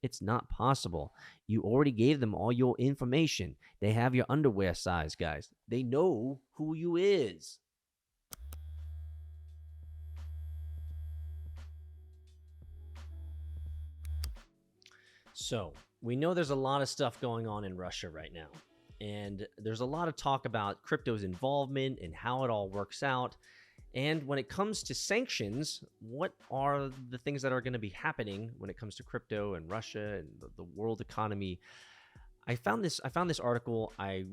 It's not possible. You already gave them all your information. They have your underwear size, guys. They know who you is. So we know there's a lot of stuff going on in Russia right now. And there's a lot of talk about crypto's involvement and how it all works out. And when it comes to sanctions, what are the things that are going to be happening when it comes to crypto and Russia and the world economy? I found this article. I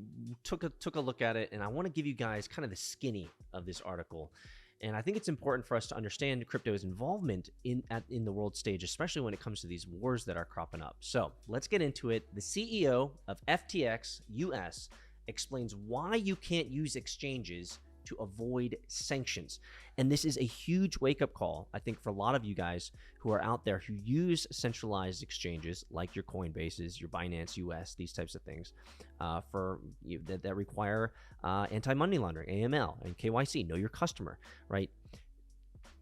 took a look at it, and I want to give you guys kind of the skinny of this article. And I think it's important for us to understand crypto's involvement in the world stage, especially when it comes to these wars that are cropping up. So let's get into it. The CEO of FTX US explains why you can't use exchanges to avoid sanctions. And this is a huge wake-up call, I think, for a lot of you guys who are out there who use centralized exchanges like your Coinbases, your Binance US, these types of things, that require anti-money laundering, AML, and KYC, know your customer, right?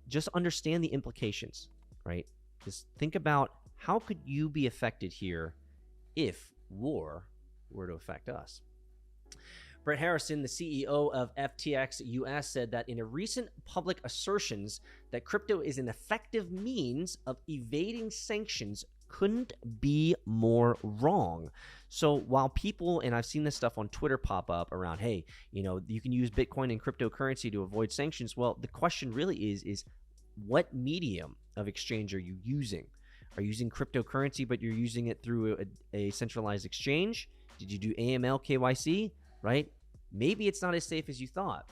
Just understand the implications, right? Just think about how could you be affected here if war were to affect us. Brett Harrison, the CEO of FTX US, said that in a recent public assertions that crypto is an effective means of evading sanctions couldn't be more wrong. So while people, and I've seen this stuff on Twitter pop up around, hey, you can use Bitcoin and cryptocurrency to avoid sanctions. Well, the question really is what medium of exchange are you using? Are you using cryptocurrency, but you're using it through a centralized exchange? Did you do AML, KYC? Right? Maybe it's not as safe as you thought.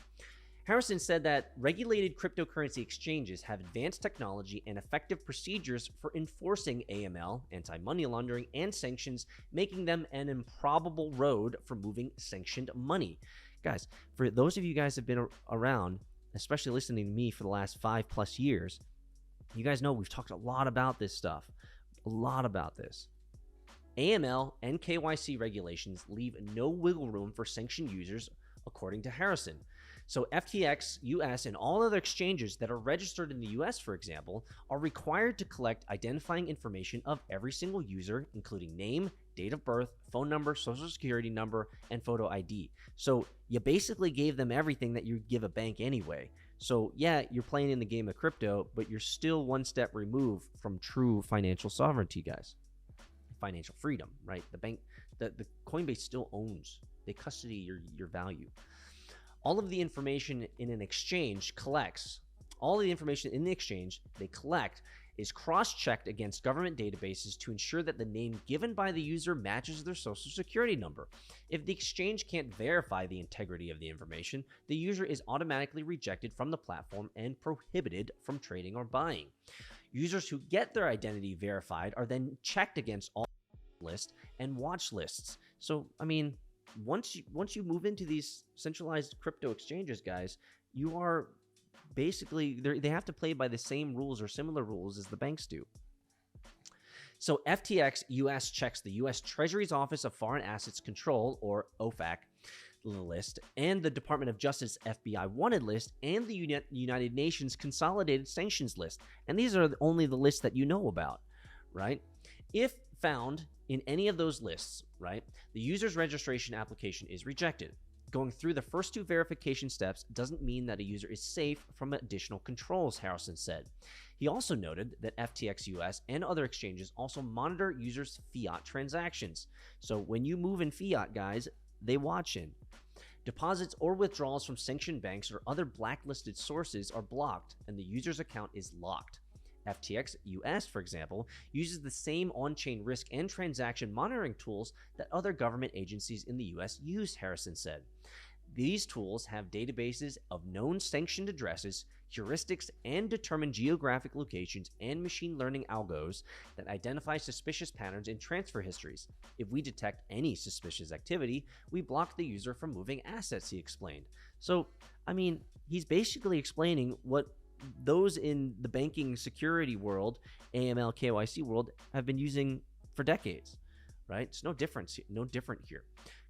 Harrison said that regulated cryptocurrency exchanges have advanced technology and effective procedures for enforcing AML, anti-money laundering, and sanctions, making them an improbable road for moving sanctioned money. Guys, for those of you guys who have been around, especially listening to me for the last 5+ years, you guys know we've talked a lot about this stuff, a lot about this. AML and KYC regulations leave no wiggle room for sanctioned users, according to Harrison. So FTX US and all other exchanges that are registered in the US, for example, are required to collect identifying information of every single user, including name, date of birth, phone number, social security number, and photo ID. So you basically gave them everything that you give a bank anyway. So yeah, you're playing in the game of crypto, but you're still one step removed from true financial sovereignty, guys. Financial freedom, right? The bank, the Coinbase still owns, they custody your value. All of the information in an exchange collects, all of the information in the exchange they collect is cross-checked against government databases to ensure that the name given by the user matches their social security number. If the exchange can't verify the integrity of the information, the user is automatically rejected from the platform and prohibited from trading or buying. Users who get their identity verified are then checked against all lists and watch lists. So, I mean, once you move into these centralized crypto exchanges, guys, you are basically, they have to play by the same rules or similar rules as the banks do. So FTX US checks the US Treasury's Office of Foreign Assets Control, or OFAC, list, and the Department of Justice FBI wanted list, and the United Nations Consolidated Sanctions list. And these are only the lists that you know about, right? If found in any of those lists, right, the user's registration application is rejected. Going through the first two verification steps doesn't mean that a user is safe from additional controls, Harrison said. He also noted that FTX US and other exchanges also monitor users' fiat transactions. So when you move in fiat, guys, they watch in. Deposits or withdrawals from sanctioned banks or other blacklisted sources are blocked, and the user's account is locked. FTX US, for example, uses the same on-chain risk and transaction monitoring tools that other government agencies in the US use, Harrison said. These tools have databases of known sanctioned addresses, heuristics, and determine geographic locations and machine learning algos that identify suspicious patterns in transfer histories. If we detect any suspicious activity, we block the user from moving assets, he explained. So, I mean, he's basically explaining what those in the banking security world, AML, KYC world, have been using for decades. right? It's no different here.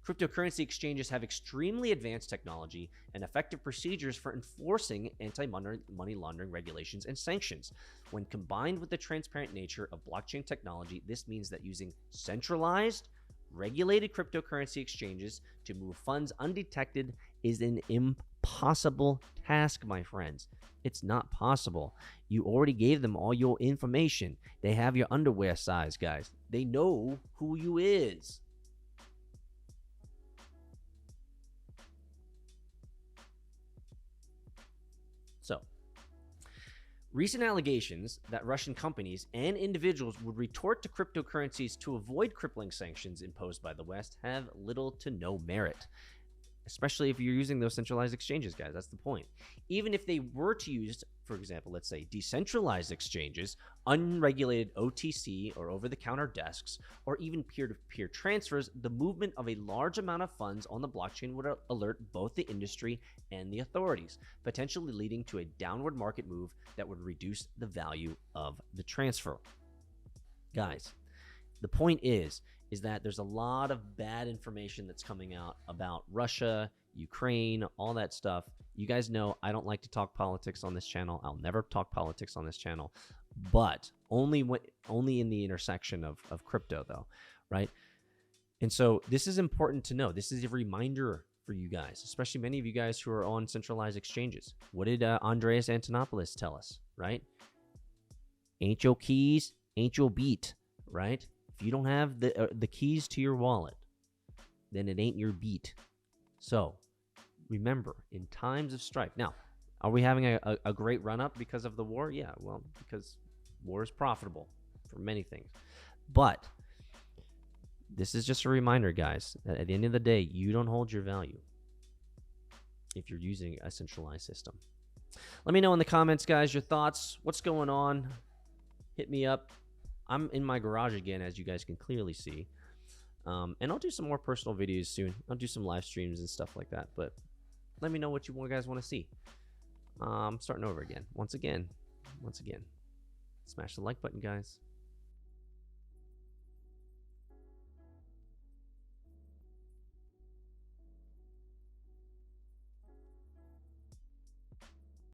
Cryptocurrency exchanges have extremely advanced technology and effective procedures for enforcing anti-money laundering regulations and sanctions. When combined with the transparent nature of blockchain technology, this means that using centralized, regulated cryptocurrency exchanges to move funds undetected is an impossible task, my friends. It's not possible. You already gave them all your information. They have your underwear size, guys. They know who you is. So, recent allegations that Russian companies and individuals would retort to cryptocurrencies to avoid crippling sanctions imposed by the West have little to no merit, especially if you're using those centralized exchanges, guys. That's the point. Even if they were to use, for example, let's say decentralized exchanges, unregulated OTC or over-the-counter desks, or even peer-to-peer transfers, the movement of a large amount of funds on the blockchain would alert both the industry and the authorities, potentially leading to a downward market move that would reduce the value of the transfer. Guys, the point is that there's a lot of bad information that's coming out about Russia, Ukraine, all that stuff. You guys know I don't like to talk politics on this channel. I'll never talk politics on this channel, but only in the intersection of crypto, though, right? And so this is important to know. This is a reminder for you guys, especially many of you guys who are on centralized exchanges. What did Andreas Antonopoulos tell us, right? Ain't your keys, ain't your beat, right? If you don't have the keys to your wallet, then it ain't your beat. So remember, in times of strife. Now, are we having a great run-up because of the war? Yeah, well, because war is profitable for many things. But this is just a reminder, guys, that at the end of the day, you don't hold your value if you're using a centralized system. Let me know in the comments, guys, your thoughts. What's going on? Hit me up. I'm in my garage again, as you guys can clearly see. And I'll do some more personal videos soon. I'll do some live streams and stuff like that. But let me know what you guys want to see. Starting over again. Once again. Smash the like button, guys.